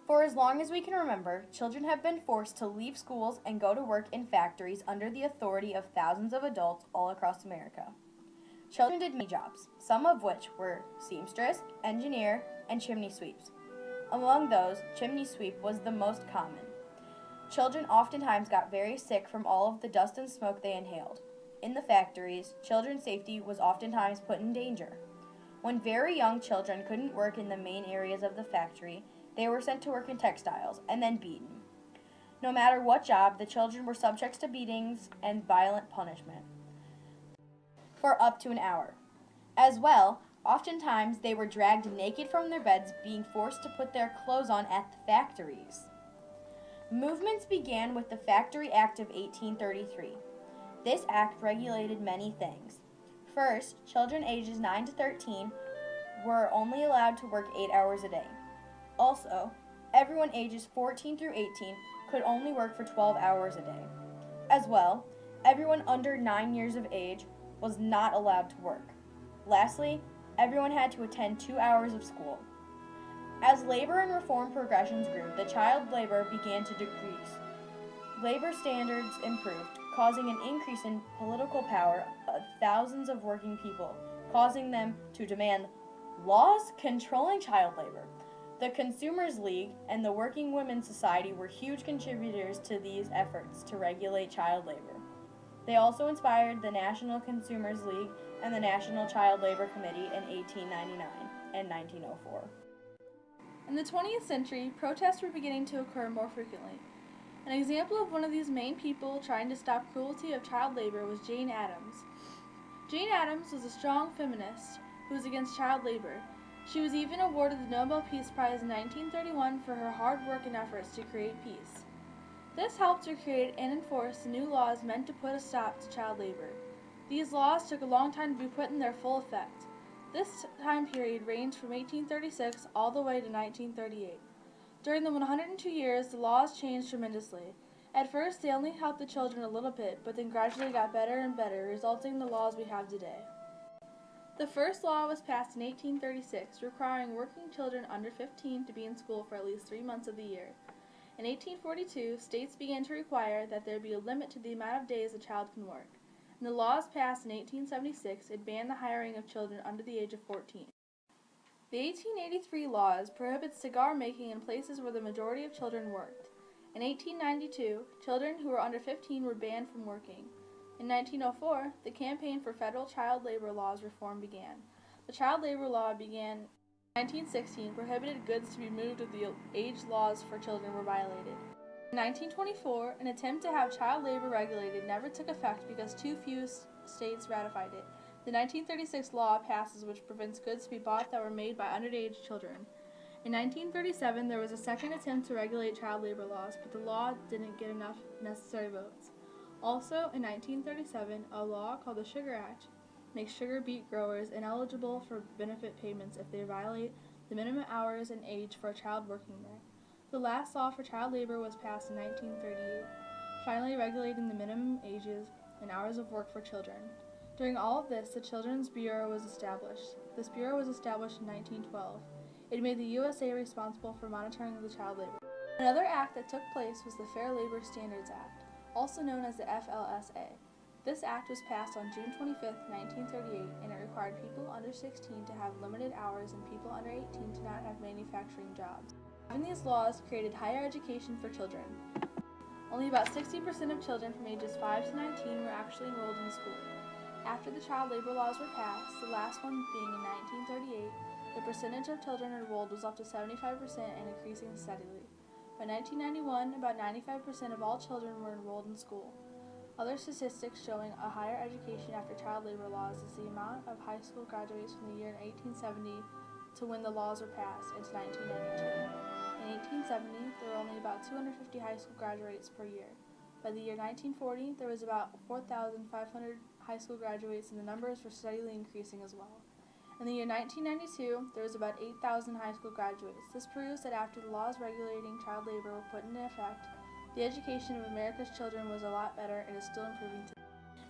For as long as we can remember, children have been forced to leave schools and go to work in factories under the authority of thousands of adults all across America. Children did many jobs, some of which were seamstress, engineer, and chimney sweeps. Among those, chimney sweep was the most common. Children oftentimes got very sick from all of the dust and smoke they inhaled. In the factories, children's safety was oftentimes put in danger. When very young children couldn't work in the main areas of the factory, they were sent to work in textiles and then beaten. No matter what job, the children were subject to beatings and violent punishment for up to an hour. As well, oftentimes they were dragged naked from their beds, being forced to put their clothes on at the factories. Movements began with the Factory Act of 1833. This act regulated many things. First, children ages 9 to 13 were only allowed to work 8 hours a day. Also, everyone ages 14 through 18 could only work for 12 hours a day. As well, everyone under 9 years of age was not allowed to work. Lastly, everyone had to attend 2 hours of school. As labor and reform progressions grew, the child labor began to decrease. Labor standards improved, causing an increase in political power of thousands of working people, causing them to demand laws controlling child labor. The Consumers League and the Working Women's Society were huge contributors to these efforts to regulate child labor. They also inspired the National Consumers League and the National Child Labor Committee in 1899 and 1904. In the 20th century, protests were beginning to occur more frequently. An example of one of these main people trying to stop cruelty of child labor was Jane Addams. Jane Addams was a strong feminist who was against child labor. She was even awarded the Nobel Peace Prize in 1931 for her hard work and efforts to create peace. This helped her create and enforce the new laws meant to put a stop to child labor. These laws took a long time to be put in their full effect. This time period ranged from 1836 all the way to 1938. During the 102 years, the laws changed tremendously. At first, they only helped the children a little bit, but then gradually got better and better, resulting in the laws we have today. The first law was passed in 1836, requiring working children under 15 to be in school for at least 3 months of the year. In 1842, states began to require that there be a limit to the amount of days a child can work. In the laws passed in 1876, it banned the hiring of children under the age of 14. The 1883 laws prohibit cigar making in places where the majority of children worked. In 1892, children who were under 15 were banned from working. In 1904, the campaign for federal child labor laws reform began. The child labor law began in 1916, prohibited goods to be moved if the age laws for children were violated. In 1924, an attempt to have child labor regulated never took effect because too few states ratified it. The 1936 law passes which prevents goods to be bought that were made by underage children. In 1937, there was a second attempt to regulate child labor laws, but the law didn't get enough necessary votes. Also, in 1937, a law called the Sugar Act makes sugar beet growers ineligible for benefit payments if they violate the minimum hours and age for a child working there. The last law for child labor was passed in 1938, finally regulating the minimum ages and hours of work for children. During all of this, the Children's Bureau was established. This bureau was established in 1912. It made the USA responsible for monitoring the child labor. Another act that took place was the Fair Labor Standards Act, also known as the FLSA. This act was passed on June 25, 1938, and it required people under 16 to have limited hours and people under 18 to not have manufacturing jobs. Having these laws created higher education for children. Only about 60% of children from ages 5 to 19 were actually enrolled in school. After the child labor laws were passed, the last one being in 1938, the percentage of children enrolled was up to 75% and increasing steadily. By 1991, about 95% of all children were enrolled in school. Other statistics showing a higher education after child labor laws is the amount of high school graduates from the year 1870 to when the laws were passed into 1992. In 1870, there were only about 250 high school graduates per year. By the year 1940, there was about 4,500 high school graduates, and the numbers were steadily increasing as well. In the year 1992, there was about 8,000 high school graduates. This proves that after the laws regulating child labor were put into effect, the education of America's children was a lot better and is still improving today.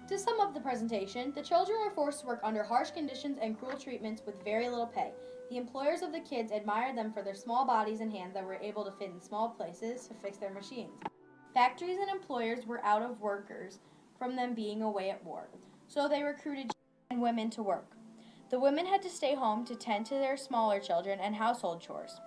To sum up the presentation, the children were forced to work under harsh conditions and cruel treatments with very little pay. The employers of the kids admired them for their small bodies and hands that were able to fit in small places to fix their machines. Factories and employers were out of workers from them being away at war, so they recruited and women to work. The women had to stay home to tend to their smaller children and household chores.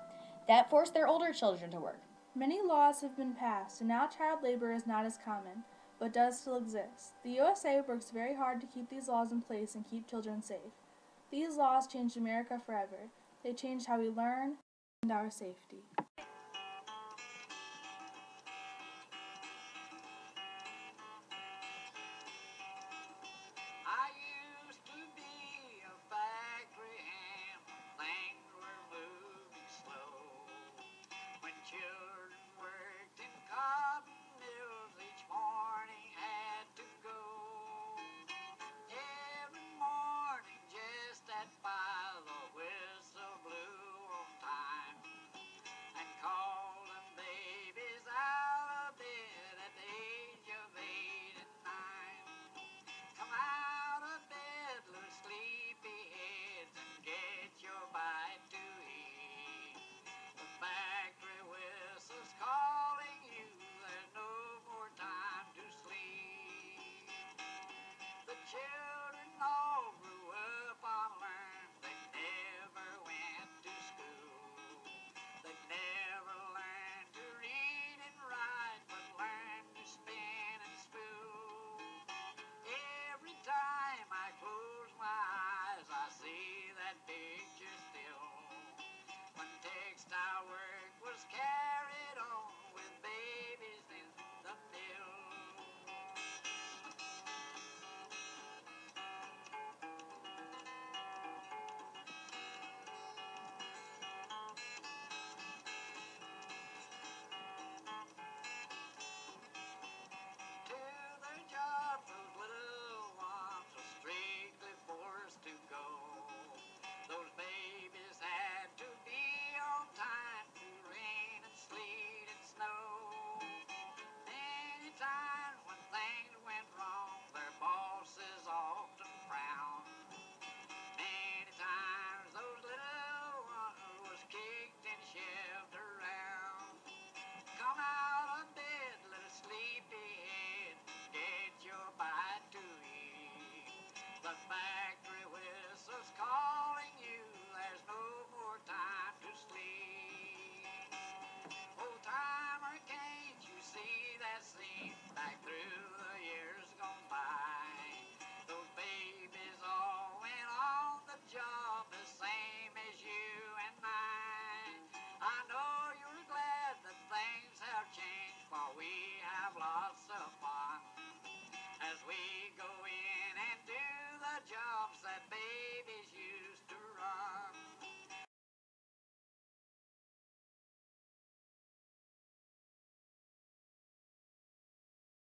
That forced their older children to work. Many laws have been passed, and now child labor is not as common, but does still exist. The USA works very hard to keep these laws in place and keep children safe. These laws changed America forever. They changed how we learn and our safety. I used to be a factory hand when things were moving slow. When children worked in cotton mills, each morning had to go. Every morning just at 5, the whistle blew on time and called them babies out of bed at the age of 8 and 9. Come out of bed, little sleepy heads, and get your bite to eat. The factory whistle's calling you, there's no more time to sleep. The children all grew up unlearned, they never went to school. They never learned to read and write, but learned to spin and spool. Every time I close my eyes, I see that picture still. When textile work was carried on with babies in the mill. To their jobs, those little ones were strictly forced to go. Those babies had to be on time through rain and sleet and snow. Many times when things went wrong, their bosses often frowned. Many times those little ones was kicked and shoved around. Come out of bed, little sleepyhead, get your bite to eat. The factory whistle's calling you, there's no more time to sleep. Old timer, can't you see that scene back through the years gone by? Those babies all went on the job the same as you and mine. I know you're glad that things have changed, for we have lots of fun as we go in and do the jobs that babies